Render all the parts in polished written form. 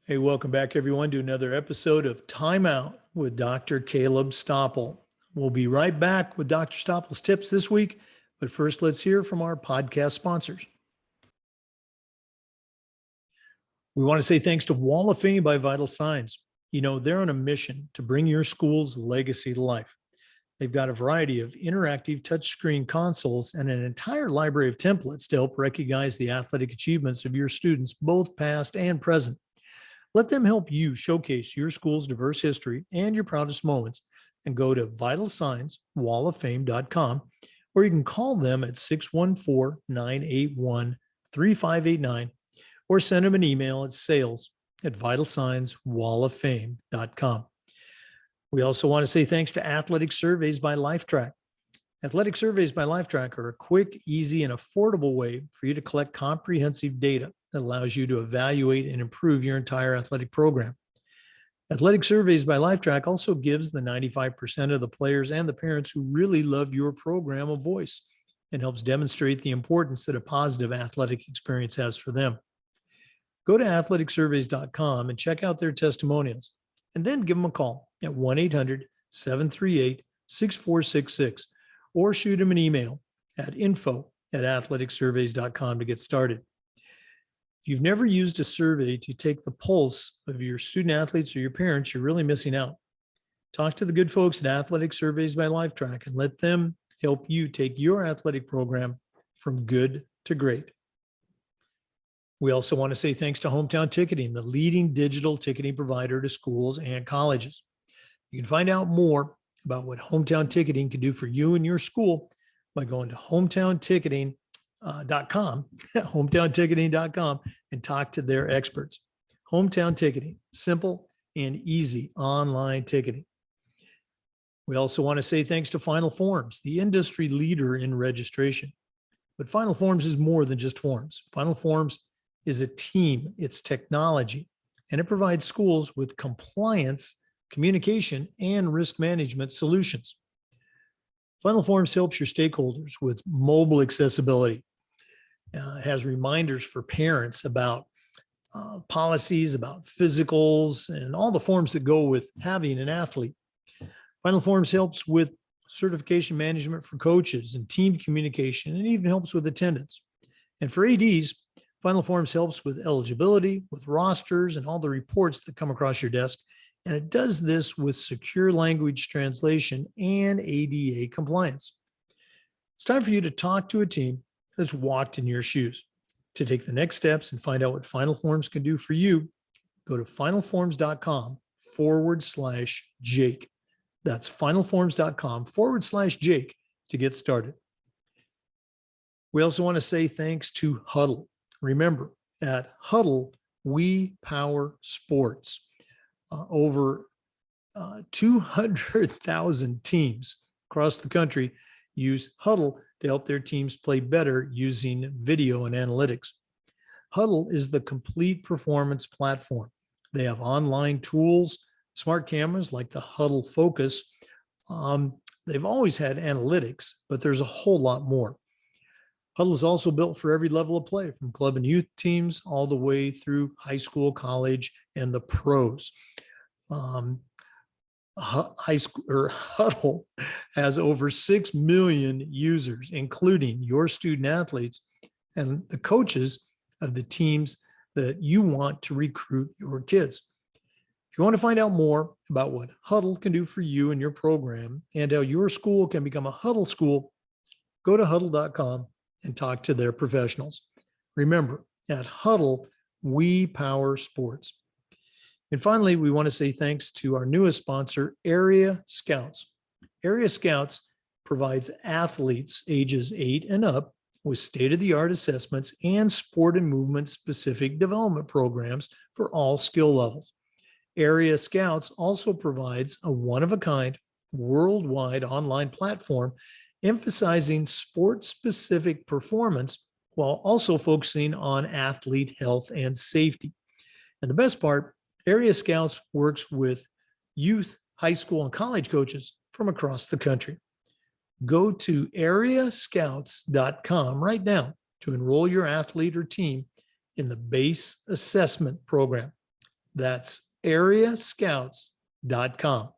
Hey, welcome back, everyone, to another episode of Time Out with Dr. Kaleb Stoppel. We'll be right back with Dr. Stoppel's tips this week, but first, let's hear from our podcast sponsors. We want to say thanks to Wall of Fame by Vital Signs. You know, they're on a mission to bring your school's legacy to life. They've got a variety of interactive touchscreen consoles and an entire library of templates to help recognize the athletic achievements of your students, both past and present. Let them help you showcase your school's diverse history and your proudest moments, and go to vitalsignswalloffame.com, or you can call them at 614-981-3589, or send them an email at sales@vitalsignswalloffame.com. We also want to say thanks to Athletic Surveys by Lifetrack. Athletic Surveys by Lifetrack are a quick, easy, and affordable way for you to collect comprehensive data that allows you to evaluate and improve your entire athletic program. Athletic Surveys by Lifetrack also gives the 95% of the players and the parents who really love your program a voice, and helps demonstrate the importance that a positive athletic experience has for them. Go to athleticsurveys.com and check out their testimonials, and then give them a call at 1-800-738-6466, or shoot them an email at info@athleticsurveys.com to get started. If you've never used a survey to take the pulse of your student athletes or your parents, you're really missing out. Talk to the good folks at Athletic Surveys by Lifetrack and let them help you take your athletic program from good to great. We also want to say thanks to Hometown Ticketing, the leading digital ticketing provider to schools and colleges. You can find out more about what Hometown Ticketing can do for you and your school by going to hometownticketing.com, hometownticketing.com, and talk to their experts. Hometown Ticketing, simple and easy online ticketing. We also want to say thanks to Final Forms, the industry leader in registration. But Final Forms is more than just forms. Final Forms is a team, it's technology, and it provides schools with compliance, communication, and risk management solutions. Final Forms helps your stakeholders with mobile accessibility. It has reminders for parents about policies, about physicals, and all the forms that go with having an athlete. Final Forms helps with certification management for coaches and team communication, and even helps with attendance. And for ADs, Final Forms helps with eligibility, with rosters, and all the reports that come across your desk. And it does this with secure language translation and ADA compliance. It's time for you to talk to a team that's walked in your shoes. To take the next steps and find out what Final Forms can do for you, go to finalforms.com/Jake. That's finalforms.com/Jake to get started. We also want to say thanks to Huddle. Remember, at Huddle, we power sports. Over 200,000 teams across the country use Huddle to help their teams play better using video and analytics. Huddle is the complete performance platform. They have online tools, smart cameras like the Huddle Focus. They've always had analytics, but there's a whole lot more. Huddle is also built for every level of play, from club and youth teams all the way through high school, college, and the pros. Huddle has over 6 million users, including your student athletes and the coaches of the teams that you want to recruit your kids. If you want to find out more about what Huddle can do for you and your program, and how your school can become a Huddle school, go to huddle.com and talk to their professionals. Remember, at Huddle, we power sports. And finally, we want to say thanks to our newest sponsor, Area Scouts. Area Scouts provides athletes ages 8 and up with state-of-the-art assessments and sport and movement specific development programs for all skill levels. Area Scouts also provides a one-of-a-kind worldwide online platform emphasizing sport-specific performance while also focusing on athlete health and safety. And the best part, Area Scouts works with youth, high school, and college coaches from across the country. Go to areascouts.com right now to enroll your athlete or team in the base assessment program. That's areascouts.com.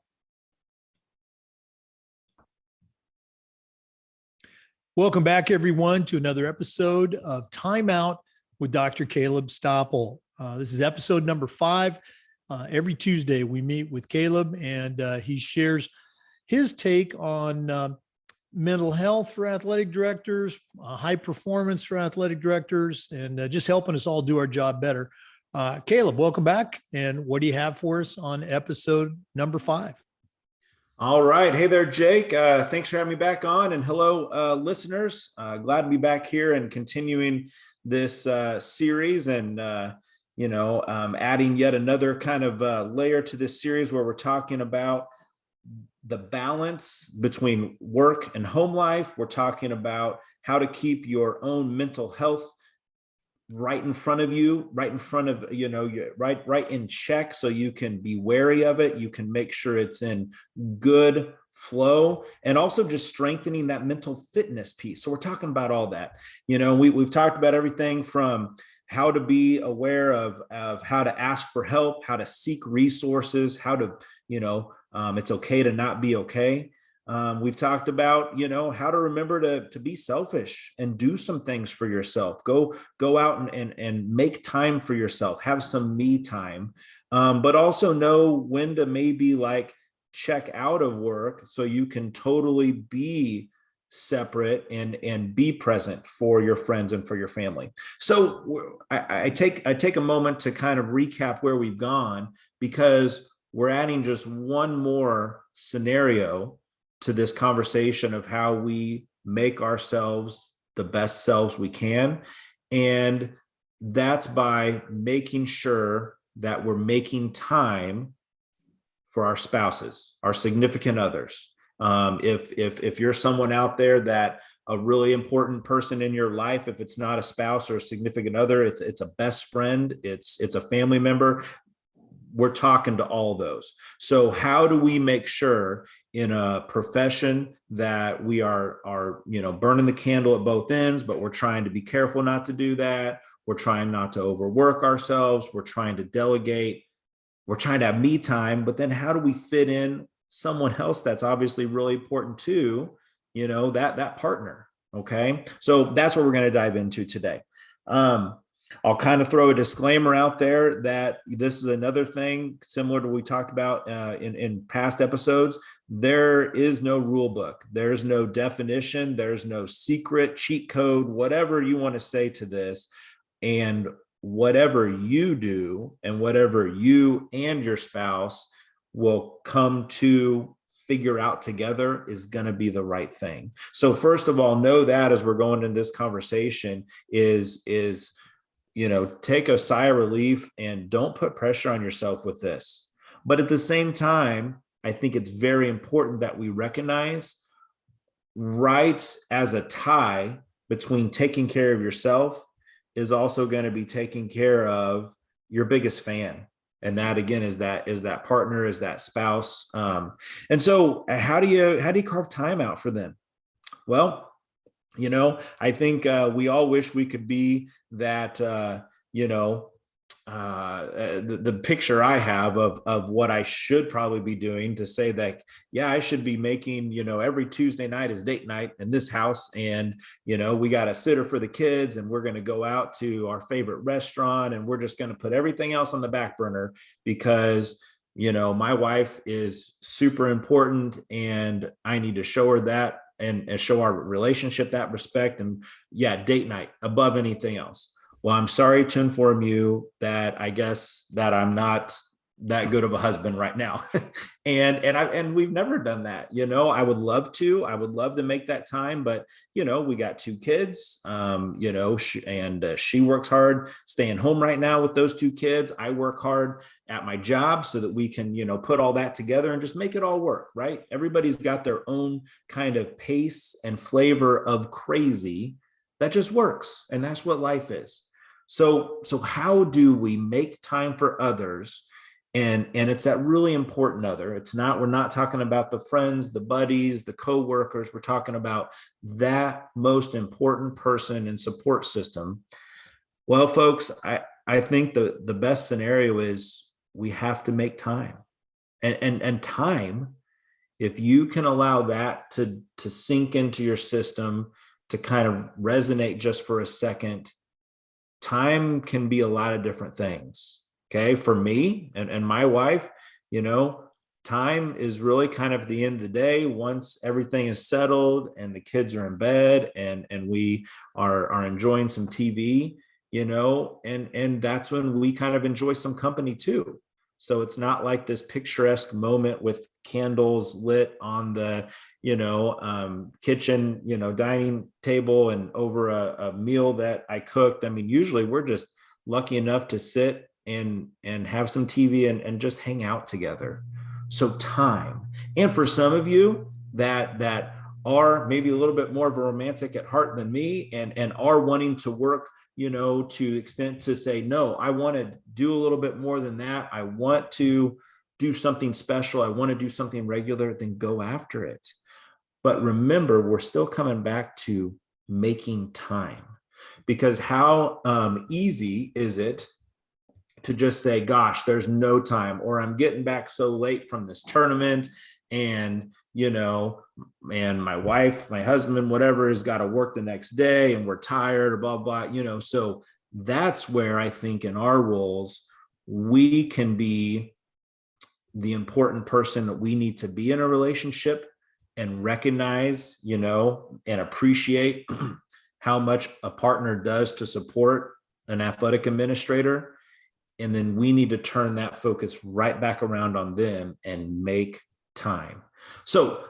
Welcome back, everyone, to another episode of Time Out with Dr. Kaleb Stoppel. This is episode number 5. Every Tuesday, we meet with Kaleb, and he shares his take on mental health for athletic directors, high performance for athletic directors, and just helping us all do our job better. Kaleb, welcome back. And what do you have for us on episode number 5? All right. Hey there, Jake. Thanks for having me back on. And hello, listeners. Glad to be back here and continuing this series and, adding yet another kind of layer to this series where we're talking about the balance between work and home life. We're talking about how to keep your own mental health right in front of you, right in check, so you can be wary of it. You can make sure it's in good flow, and also just strengthening that mental fitness piece. So we're talking about all that. We've talked about everything from how to be aware of how to ask for help, how to seek resources, how to, it's okay to not be okay. We've talked about, how to remember to be selfish and do some things for yourself. Go out and make time for yourself, have some me time, but also know when to maybe check out of work so you can totally be separate and be present for your friends and for your family. So I take a moment to kind of recap where we've gone, because we're adding just one more scenario to this conversation of how we make ourselves the best selves we can. And that's by making sure that we're making time for our spouses, our significant others. If you're someone out there that a really important person in your life, if it's not a spouse or a significant other, it's a best friend, it's a family member, we're talking to all those. So how do we make sure in a profession that we are burning the candle at both ends, but we're trying to be careful not to do that. We're trying not to overwork ourselves. We're trying to delegate. We're trying to have me time, but then how do we fit in someone else that's obviously really important too, that partner. Okay. So that's what we're going to dive into today. I'll kind of throw a disclaimer out there that this is another thing similar to what we talked about in past episodes. There is no rule book. There's no definition. There's no secret cheat code, whatever you want to say to this. And whatever you do and whatever you and your spouse will come to figure out together is going to be the right thing. So first of all, know that as we're going into this conversation is take a sigh of relief and don't put pressure on yourself with this. But at the same time, I think it's very important that we recognize rights as a tie between taking care of yourself is also going to be taking care of your biggest fan. And that again is that partner, is that spouse. And so how do you carve time out for them? Well, I think we all wish we could be that, the picture I have of what I should probably be doing to say that, yeah, I should be making, every Tuesday night is date night in this house. And, we got a sitter for the kids and we're going to go out to our favorite restaurant and we're just going to put everything else on the back burner because, my wife is super important and I need to show her that and show our relationship that respect. And yeah, date night above anything else. Well, I'm sorry to inform you that I guess that I'm not that good of a husband right now. and we've never done that. I would love to make that time, but we got 2 kids, she works hard staying home right now with those 2 kids. I work hard at my job so that we can, put all that together and just make it all work, right? Everybody's got their own kind of pace and flavor of crazy that just works. And that's what life is. So how do we make time for others? And it's that really important other. We're not talking about the friends, the buddies, the coworkers. We're talking about that most important person and support system. Well, folks, I think the best scenario is we have to make time. And time, if you can allow that to sink into your system, to kind of resonate just for a second, time can be a lot of different things. Okay. For me and my wife, time is really kind of the end of the day. Once everything is settled and the kids are in bed and we are enjoying some TV, and that's when we kind of enjoy some company too. So it's not like this picturesque moment with candles lit on the, kitchen, dining table and over a meal that I cooked. I mean, usually we're just lucky enough to sit and have some TV and just hang out together. So time. And for some of you that are maybe a little bit more of a romantic at heart than me and are wanting to work, to the extent to say, no, I want to do a little bit more than that. I want to do something special. I want to do something regular, then go after it. But remember, we're still coming back to making time, because how easy is it to just say, gosh, there's no time, or I'm getting back so late from this tournament and, and my wife, my husband, whatever, has got to work the next day and we're tired or blah, blah, so that's where I think in our roles, we can be the important person that we need to be in a relationship and recognize, and appreciate how much a partner does to support an athletic administrator. And then we need to turn that focus right back around on them and make time. So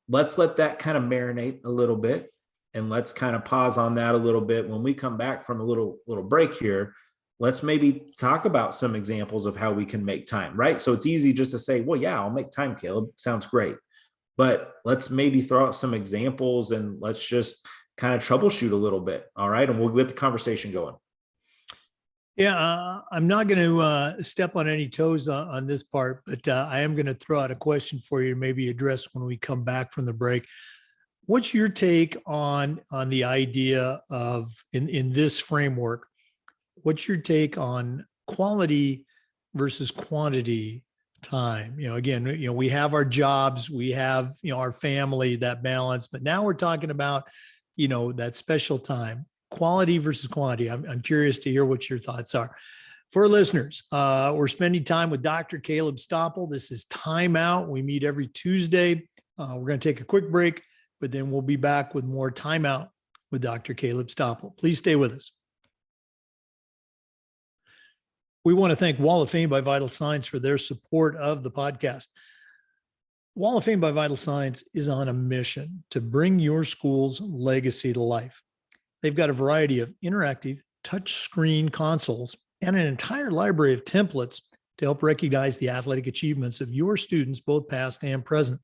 let's let that kind of marinate a little bit, and let's kind of pause on that a little bit. When we come back from a little break here, let's maybe talk about some examples of how we can make time, right? So it's easy just to say, well, yeah, I'll make time, Kaleb. Sounds great. But let's maybe throw out some examples and let's just kind of troubleshoot a little bit. All right. And we'll get the conversation going. Yeah, I'm not going to step on any toes on this part, but I am going to throw out a question for you to maybe address when we come back from the break. What's your take on the idea of, in this framework, what's your take on quality versus quantity time? Again, we have our jobs, we have, our family, that balance, but now we're talking about, that special time. Quality versus quantity. I'm curious to hear what your thoughts are. For listeners, we're spending time with Dr. Kaleb Stoppel. This is Time Out. We meet every Tuesday. We're going to take a quick break, but then we'll be back with more Time Out with Dr. Kaleb Stoppel. Please stay with us. We want to thank Wall of Fame by Vital Signs for their support of the podcast. Wall of Fame by Vital Signs is on a mission to bring your school's legacy to life. They've got a variety of interactive touchscreen consoles and an entire library of templates to help recognize the athletic achievements of your students, both past and present.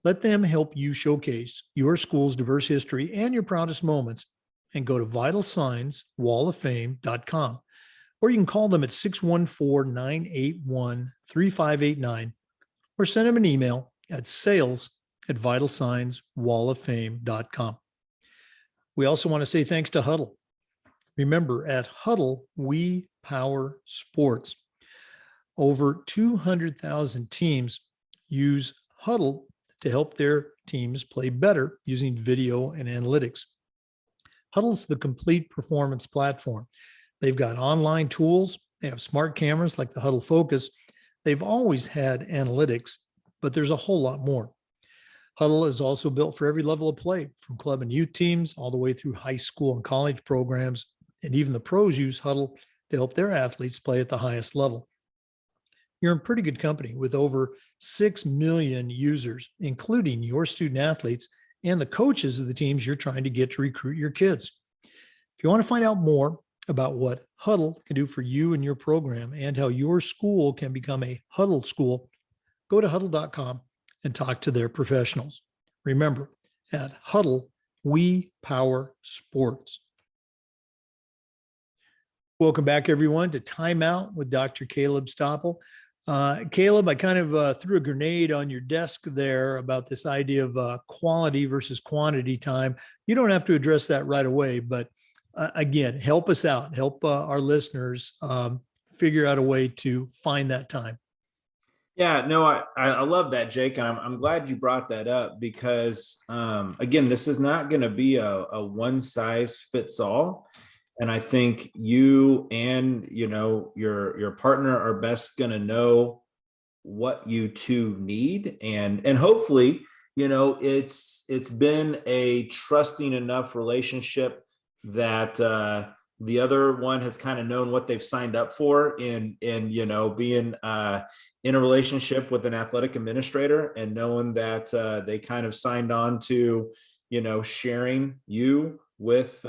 Let them help you showcase your school's diverse history and your proudest moments, and go to vitalsignswalloffame.com, or you can call them at 614-981-3589, or send them an email at sales@vitalsignswalloffame.com. We also want to say thanks to Huddle. Remember, at Huddle, we power sports. Over 200,000 teams use Huddle to help their teams play better using video and analytics. Huddle's the complete performance platform. They've got online tools. They have smart cameras like the Huddle Focus. They've always had analytics, but there's a whole lot more. Huddle is also built for every level of play, from club and youth teams all the way through high school and college programs. And even the pros use Huddle to help their athletes play at the highest level. You're in pretty good company with over 6 million users, including your student athletes and the coaches of the teams you're trying to get to recruit your kids. If you want to find out more about what Huddle can do for you and your program and how your school can become a Huddle school, go to huddle.com and talk to their professionals. Remember, at Huddle, we power sports. Welcome back, everyone, to Time Out with Dr. Kaleb Stoppel. Kaleb, I kind of threw a grenade on your desk there about this idea of quality versus quantity time. You don't have to address that right away, but again, help us out, help our listeners figure out a way to find that time. Yeah, no, I love that, Jake, and I'm glad you brought that up because again, this is not going to be a one size fits all, and I think you and your partner are best going to know what you two need, and hopefully it's been a trusting enough relationship that the other one has kind of known what they've signed up for in being in a relationship with an athletic administrator, and knowing that they kind of signed on to sharing you with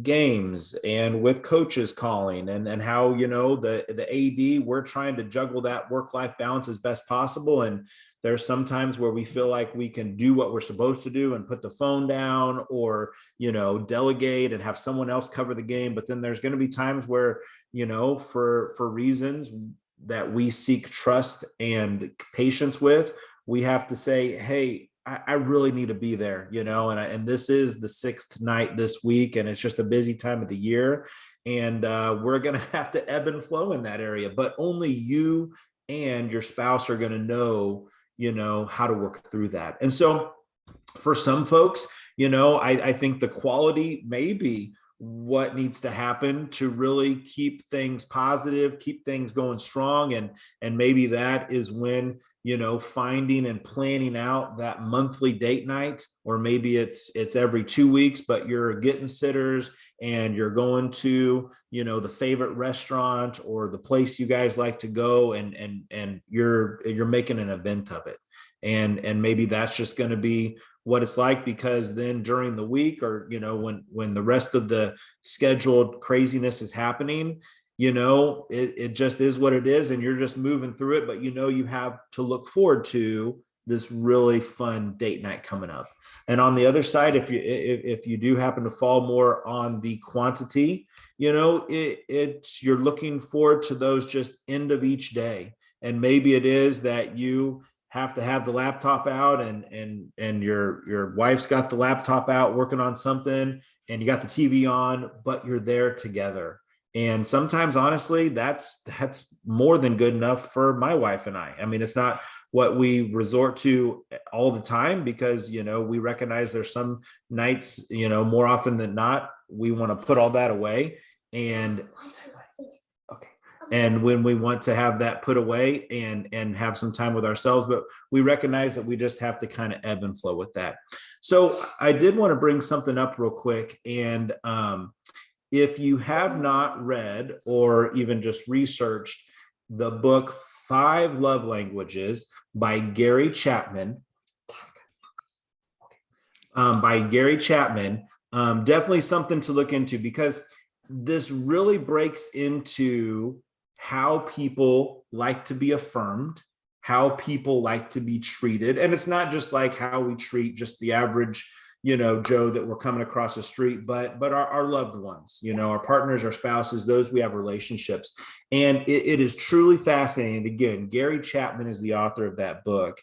games and with coaches calling, and how the AD, we're trying to juggle that work-life balance as best possible. And there's sometimes where we feel like we can do what we're supposed to do and put the phone down, or delegate and have someone else cover the game. But then there's going to be times where for reasons that we seek trust and patience with, we have to say, hey, I really need to be there, and this is the sixth night this week, and it's just a busy time of the year, and we're going to have to ebb and flow in that area. But only you and your spouse are going to know how to work through that. And so for some folks, I think the quality may be what needs to happen to really keep things positive, keep things going strong. And maybe that is when, finding and planning out that monthly date night, or maybe it's every 2 weeks, but you're getting sitters and you're going to, the favorite restaurant or the place you guys like to go, and you're making an event of it. And maybe that's just going to be what it's like, because then during the week, or when the rest of the scheduled craziness is happening, it just is what it is, and you're just moving through it. But you have to look forward to this really fun date night coming up. And on the other side, if you do happen to fall more on the quantity, you're looking forward to those just end of each day. And maybe it is that you have to have the laptop out, and your wife's got the laptop out working on something, and you got the TV on, but you're there together. And sometimes, honestly, that's more than good enough for my wife and I. I mean, it's not what we resort to all the time, because we recognize there's some nights, more often than not, we want to put all that away. And and when we want to have that put away and have some time with ourselves, but we recognize that we just have to kind of ebb and flow with that. So I did want to bring something up real quick. And if you have not read or even just researched the book 5 Love Languages by Gary Chapman, definitely something to look into, because this really breaks into how people like to be affirmed, how people like to be treated. And it's not just like how we treat just the average, Joe that we're coming across the street, but our loved ones, our partners, our spouses, those we have relationships. And it is truly fascinating. Again, Gary Chapman is the author of that book.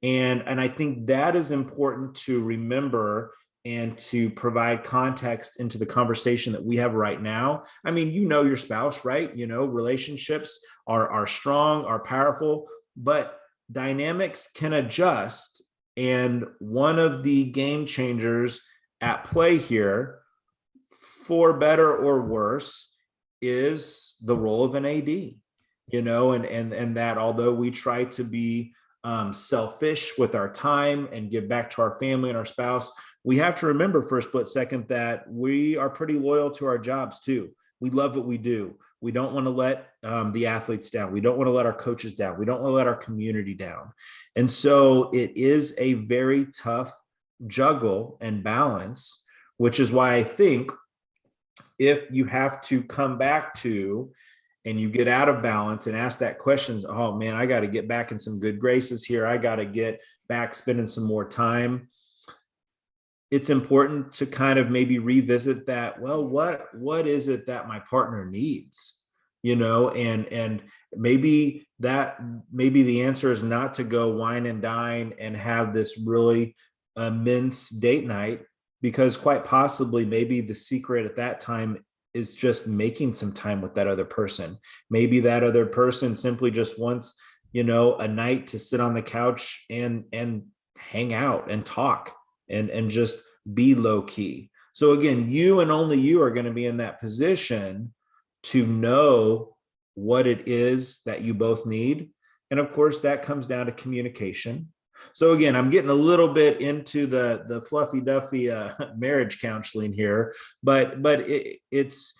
And I think that is important to remember and to provide context into the conversation that we have right now. I mean, your spouse, right? Relationships are strong, are powerful, but dynamics can adjust. And one of the game changers at play here, for better or worse, is the role of an AD, and that although we try to be selfish with our time and give back to our family and our spouse, we have to remember for a split second that we are pretty loyal to our jobs too. We love what we do. We don't want to let the athletes down. We don't want to let our coaches down. We don't want to let our community down. And so it is a very tough juggle and balance, which is why I think if you have to come back to and you get out of balance and ask that question, oh man, I got to get back in some good graces here. I got to get back spending some more time. It's important to kind of maybe revisit that. Well, what is it that my partner needs? And maybe the answer is not to go wine and dine and have this really immense date night, because quite possibly maybe the secret at that time is just making some time with that other person. Maybe that other person simply just wants, a night to sit on the couch and hang out and talk and just be low key. So again, you and only you are going to be in that position to know what it is that you both need. And of course, that comes down to communication. So again, I'm getting a little bit into the fluffy duffy marriage counseling here, but it's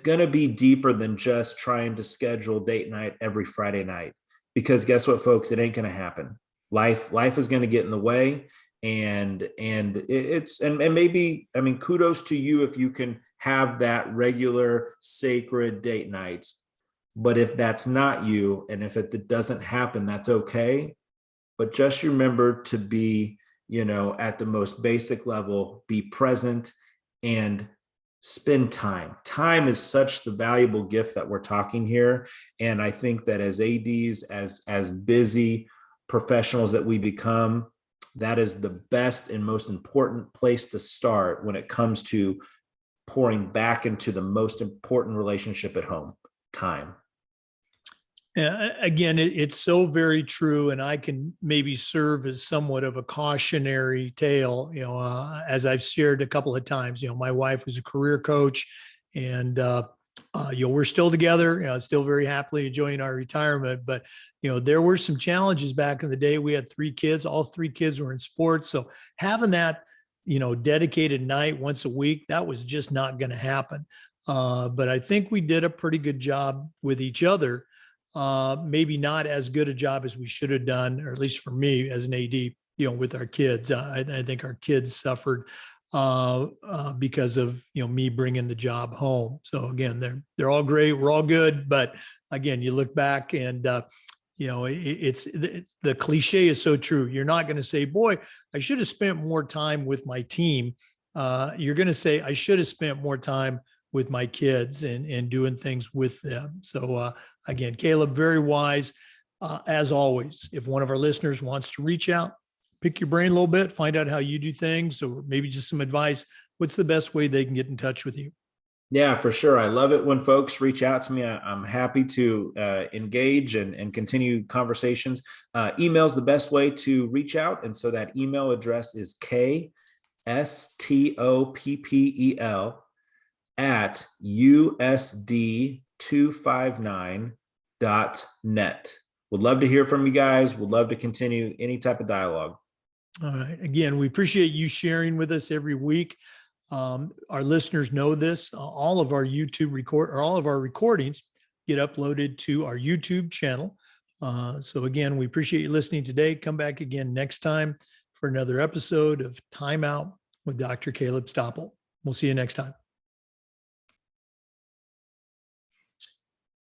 going to be deeper than just trying to schedule date night every Friday night, because guess what, folks, it ain't going to happen. Life is going to get in the way, and maybe, I mean, kudos to you if you can have that regular sacred date night. But if that's not you, and if it doesn't happen, that's okay. But just remember to be, at the most basic level, be present and spend time. Time is such the valuable gift that we're talking here. And I think that as ADs, as busy professionals that we become, that is the best and most important place to start when it comes to pouring back into the most important relationship at home, time. Yeah, again, it's so very true, and I can maybe serve as somewhat of a cautionary tale. As I've shared a couple of times, my wife was a career coach, and we're still together. Still very happily enjoying our retirement. But there were some challenges back in the day. We had 3 kids; all 3 kids were in sports, so having that dedicated night once a week, that was just not going to happen. But I think we did a pretty good job with each other. Maybe not as good a job as we should have done, or at least for me as an AD, with our kids. I think our kids suffered because of, me bringing the job home. So again, they're all great. We're all good. But again, you look back and, it's the cliche is so true. You're not going to say, boy, I should have spent more time with my team. You're going to say, I should have spent more time with my kids and doing things with them. So again, Kaleb, very wise. As always, if one of our listeners wants to reach out, pick your brain a little bit, find out how you do things, or maybe just some advice, what's the best way they can get in touch with you? Yeah, for sure. I love it when folks reach out to me. I'm happy to engage and continue conversations. Email is the best way to reach out. And so that email address is kstoppel@usd259.net. Would love to hear from you guys. Would love to continue any type of dialogue. All right. Again, we appreciate you sharing with us every week. Our listeners know this. All of our all of our recordings get uploaded to our YouTube channel. So again, we appreciate you listening today. Come back again next time for another episode of Time Out with Dr. Kaleb Stoppel. We'll see you next time.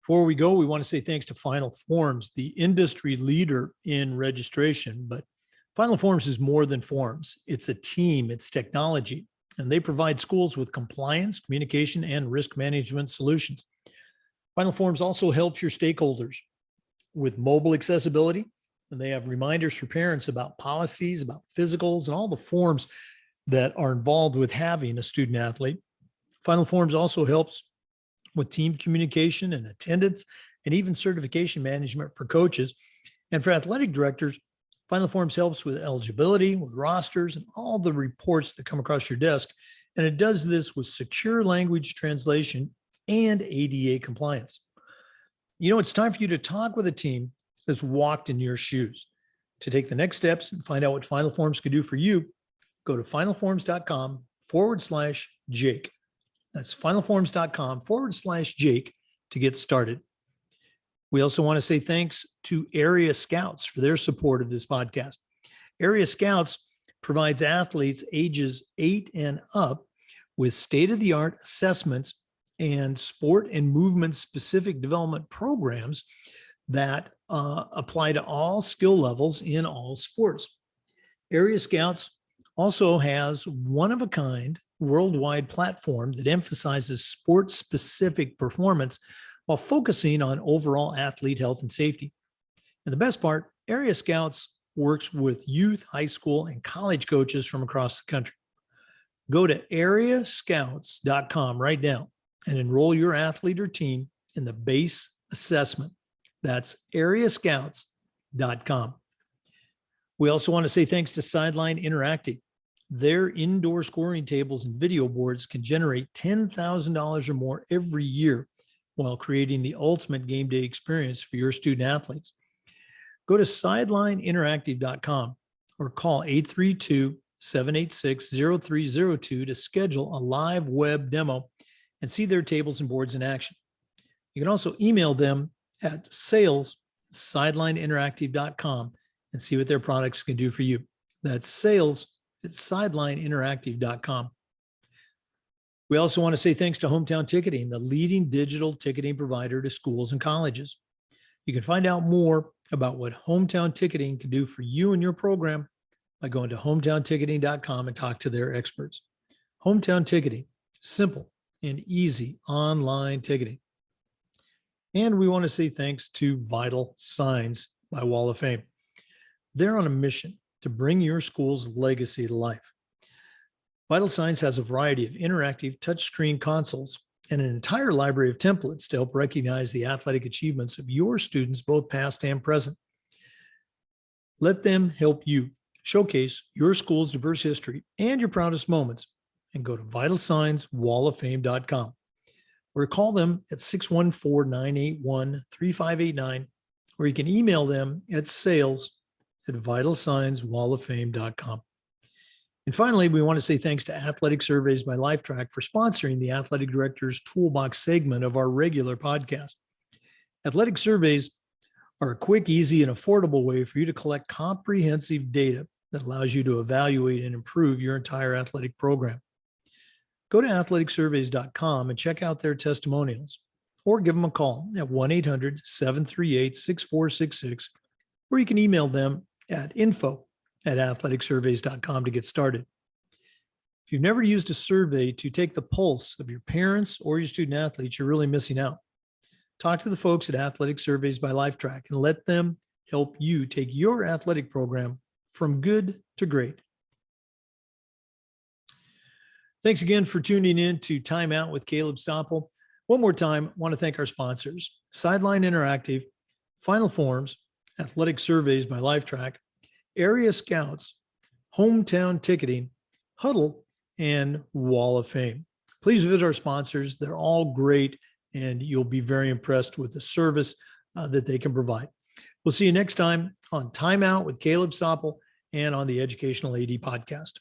Before we go, we want to say thanks to Final Forms, the industry leader in registration. But Final Forms is more than forms. It's a team, it's technology, and they provide schools with compliance, communication, and risk management solutions. Final Forms also helps your stakeholders with mobile accessibility, and they have reminders for parents about policies, about physicals, and all the forms that are involved with having a student athlete. Final Forms also helps with team communication and attendance, and even certification management for coaches. And for athletic directors, Final Forms helps with eligibility, with rosters, and all the reports that come across your desk. And it does this with secure language translation and ADA compliance. It's time for you to talk with a team that's walked in your shoes. To take the next steps and find out what Final Forms can do for you, go to finalforms.com/Jake. That's finalforms.com/Jake to get started. We also want to say thanks to Area Scouts for their support of this podcast. Area Scouts provides athletes ages 8 and up with state-of-the-art assessments and sport and movement specific development programs that apply to all skill levels in all sports. Area Scouts also has one-of-a-kind worldwide platform that emphasizes sport-specific performance while focusing on overall athlete health and safety. And the best part, Area Scouts works with youth, high school, and college coaches from across the country. Go to areascouts.com right now and enroll your athlete or team in the base assessment. That's areascouts.com. We also want to say thanks to Sideline Interactive. Their indoor scoring tables and video boards can generate $10,000 or more every year while creating the ultimate game day experience for your student athletes. Go to sidelineinteractive.com or call 832-786-0302 to schedule a live web demo and see their tables and boards in action. You can also email them at sales@sidelineinteractive.com and see what their products can do for you. That's sales@sidelineinteractive.com. We also want to say thanks to Hometown Ticketing, the leading digital ticketing provider to schools and colleges. You can find out more about what Hometown Ticketing can do for you and your program by going to hometownticketing.com and talk to their experts. Hometown Ticketing, simple and easy online ticketing. And we want to say thanks to Vital Signs by Wall of Fame. They're on a mission to bring your school's legacy to life. Vital Signs has a variety of interactive touchscreen consoles and an entire library of templates to help recognize the athletic achievements of your students, both past and present. Let them help you showcase your school's diverse history and your proudest moments, and go to vitalsignswalloffame.com or call them at 614-981-3589, or you can email them at sales@vitalsignswalloffame.com. And finally, we want to say thanks to Athletic Surveys by Lifetrack for sponsoring the Athletic Director's Toolbox segment of our regular podcast. Athletic surveys are a quick, easy, and affordable way for you to collect comprehensive data that allows you to evaluate and improve your entire athletic program. Go to athleticsurveys.com and check out their testimonials, or give them a call at 1-800-738-6466, or you can email them at info@athleticsurveys.com to get started. If you've never used a survey to take the pulse of your parents or your student athletes, you're really missing out. Talk to the folks at Athletic Surveys by Lifetrack and let them help you take your athletic program from good to great. Thanks again for tuning in to Time Out with Kaleb Stoppel. One more time, I want to thank our sponsors, Sideline Interactive, Final Forms, Athletic Surveys by Lifetrack, Area Scouts, Hometown Ticketing, Huddle, and Wall of Fame. Please visit our sponsors. They're all great, and you'll be very impressed with the service that they can provide. We'll see you next time on Time Out with Kaleb Stoppel and on the Educational AD Podcast.